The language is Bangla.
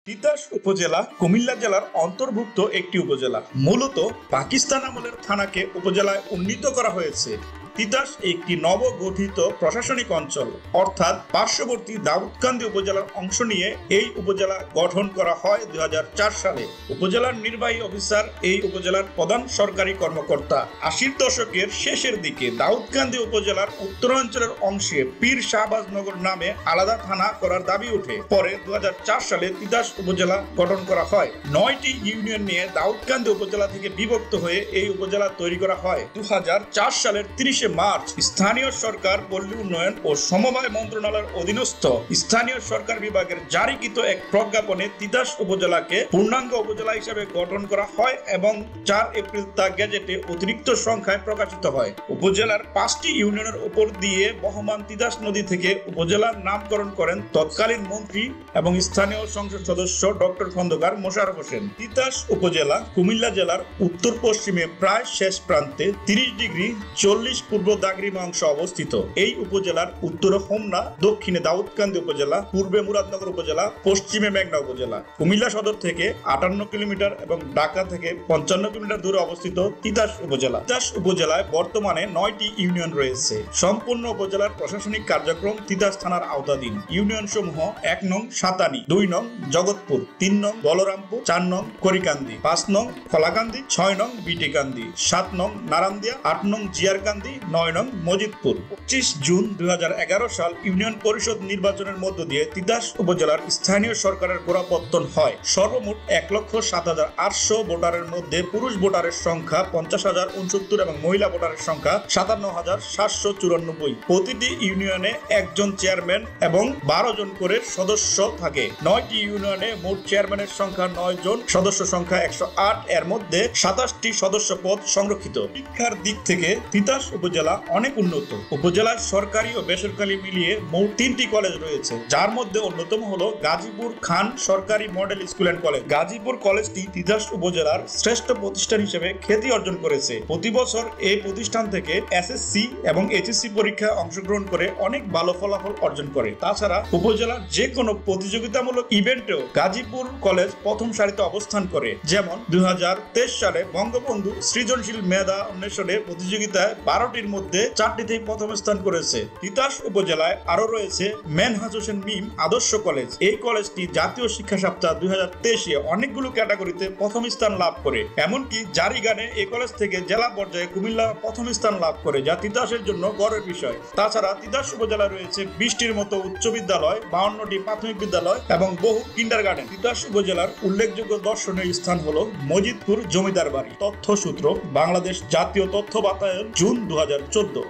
তিতাস উপজেলা কুমিল্লা জেলার অন্তর্ভুক্ত একটি উপজেলা। মূলত পাকিস্তান আমলের থানাকে উপজেলায় উন্নীত করা হয়েছে। তিতাস একটি নবগঠিত প্রশাসনিক অঞ্চল, অর্থাৎ পার্শ্ববর্তী দাউদকান্দি উপজেলার অংশ নিয়ে এই উপজেলা গঠন করা হয় 2004 সালে। উপজেলার নির্বাহী অফিসার এই উপজেলার প্রধান সরকারি কর্মকর্তা। 80-র দশকের শেষের দিকে দাউদকান্দি উপজেলার উত্তরাঞ্চলের অংশে পীর শাহবাজ নগর নামে আলাদা থানা করার দাবি ওঠে। পরে 2004 সালে তিতাস উপজেলা গঠন করা হয়। 9টি ইউনিয়ন নিয়ে দাউদকান্দি উপজেলা থেকে বিভক্ত হয়ে এই উপজেলা তৈরি করা হয়। 2004 সালের 30 মার্চ স্থানীয় সরকার, পল্লী উন্নয়ন ও সমবায় মন্ত্রণালয়ের অধীনস্থ স্থানীয় সরকার বিভাগের জারিকৃত এক প্রজ্ঞাপনে তিতাস উপজেলাকে পূর্ণাঙ্গ উপজেলা হিসেবে গঠন করা হয় এবং 4 এপ্রিল তা গেজেটে অতিরিক্ত সংখ্যায় প্রকাশিত হয়। উপজেলার 5টি ইউনিয়নের উপর দিয়ে বহমান তিতাস নদী থেকে উপজেলার নামকরণ করেন তৎকালীন মন্ত্রী এবং স্থানীয় সংসদ সদস্য ডক্টর খন্দকার মোশাররফ হোসেন। তিতাস উপজেলা কুমিল্লা জেলার উত্তর পশ্চিমে প্রায় শেষ প্রান্তে 30 ডিগ্রি 40 পূর্ব দাগরিমা অংশ অবস্থিত। এই উপজেলার উত্তরে হোমনা, দক্ষিণে দাউদকান্দি উপজেলা, পূর্বে মুরাদনগর উপজেলা, পশ্চিমে মেঘনা উপজেলা। কুমিল্লা সদর থেকে 58 কিলোমিটার এবং ঢাকা থেকে 55 কিলোমিটার দূরে অবস্থিত তিতাস উপজেলা। তিতাস উপজেলায় বর্তমানে 9টি ইউনিয়ন রয়েছে। সম্পূর্ণ উপজেলার প্রশাসনিক কার্যক্রম তিতাস থানার আওতাধীন। ইউনিয়ন সমূহ 1 নং সাতানি, 2 নং জগৎপুর, 3 নং বলরামপুর, 4 নং করিকান্দি, 5 নং খোলাকান্দি, 6 নং বিটিকান্দি, 7 নং নারান্দিয়া, 8 নং জিয়ারকান্দি, 9 নং মজিদপুর। 25 জুন 2011 সাল ইউনিয়ন পরিষদ নির্বাচনের মধ্য দিয়ে তিতাস উপজেলার স্থানীয় সরকারের গোড়াপত্তন হয়। সর্বমোট 1,07,800 ভোটারের মধ্যে পুরুষ ভোটারের সংখ্যা 50,069 এবং মহিলা ভোটারের সংখ্যা 57,794। প্রতিটি ইউনিয়নে একজন চেয়ারম্যান এবং 12 জন করে সদস্য থাকে। 9টি ইউনিয়নে মোট চেয়ারম্যানের সংখ্যা 9 জন, সদস্য সংখ্যা 108। এর মধ্যে 27টি সদস্য পদ সংরক্ষিত। শিক্ষার দিক থেকে তিতাস উপজেলা অনেক উন্নত। উপজেলার সরকারি ও বেসরকারি মিলিয়ে মোট 3টি কলেজ রয়েছে, যার মধ্যে অন্যতম হলো গাজীপুর খান সরকারি model school and college. Gazipur কলেজটি তিতাস উপজেলার শ্রেষ্ঠ প্রতিষ্ঠান হিসেবে খ্যাতি অর্জন করেছে। প্রতি বছর এই প্রতিষ্ঠান থেকে এসএসসি এবং এইচএসসি পরীক্ষায় অংশগ্রহণ করে অনেক ভালো ফলাফল অর্জন করে। তাছাড়া উপজেলার যে কোনো প্রতিযোগিতামূলক ইভেন্টেও গাজীপুর কলেজ প্রথম সারিতে অবস্থান করে। যেমন 2023 সালে বঙ্গবন্ধু সৃজনশীল মেধা অন্বেষণে প্রতিযোগিতায় 12টির মধ্যে 4টিতেই প্রথম স্থান করেছে। তিতাস উপজেলায় আরো রয়েছে মেনহাজ হোসেন মিম আদর্শ কলেজ। এই কলেজটি জাতীয় শিক্ষা সপ্তাহ 2023-এ অনেকগুলো ক্যাটাগরিতে প্রথম স্থান লাভ করে। এমনকি জারিগানে এই কলেজ থেকে জেলা পর্যায়ে কুমিল্লা প্রথম স্থান লাভ করে, যা তিতাসের জন্য গর্বের বিষয়। তাছাড়া তিতাস উপজেলায় রয়েছে 20টির মতো উচ্চ বিদ্যালয়, 52টি প্রাথমিক বিদ্যালয় এবং বহু কিন্ডারগার্টেন। তিতাস উপজেলার উল্লেখযোগ্য দর্শনীয় স্থান হলো মজিদপুর জমিদার বাড়ি। তথ্যসূত্র বাংলাদেশ জাতীয় তথ্য বাতায়ন, জুন 2014।